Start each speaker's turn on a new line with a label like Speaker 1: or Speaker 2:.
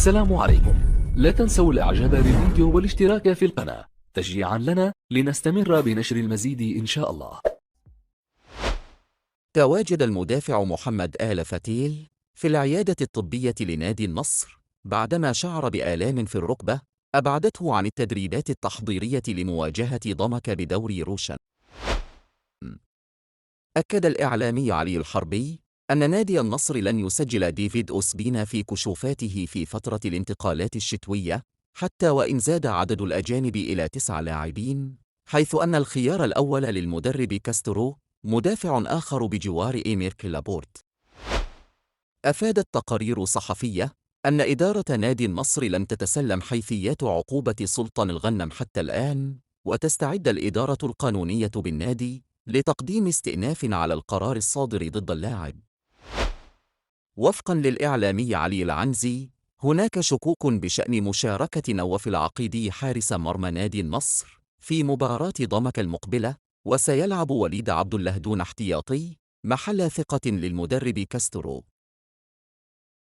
Speaker 1: السلام عليكم. لا تنسوا الاعجاب بالفيديو والاشتراك في القناة تشجيعا لنا لنستمر بنشر المزيد إن شاء الله.
Speaker 2: تواجد المدافع محمد آل فتيل في العيادة الطبية لنادي النصر بعدما شعر بآلام في الركبة أبعدته عن التدريبات التحضيرية لمواجهة ضمك بدوري روشن. أكد الإعلامي علي الحربي أن نادي النصر لن يسجل ديفيد أوسبينا في كشوفاته في فترة الانتقالات الشتوية، حتى وإن زاد عدد الأجانب إلى 9 لاعبين، حيث أن الخيار الأول للمدرب كاسترو مدافع آخر بجوار إيميرك لابورت. أفادت تقارير صحفية أن إدارة نادي النصر لم تتسلم حيثيات عقوبة سلطان الغنم حتى الآن، وتستعد الإدارة القانونية بالنادي لتقديم استئناف على القرار الصادر ضد اللاعب. وفقاً للإعلامي علي العنزي، هناك شكوك بشأن مشاركة نواف العقيدي حارس مرمى نادي النصر في مباراة ضمك المقبلة، وسيلعب وليد عبد الله دون احتياطي محل ثقة للمدرب كاسترو.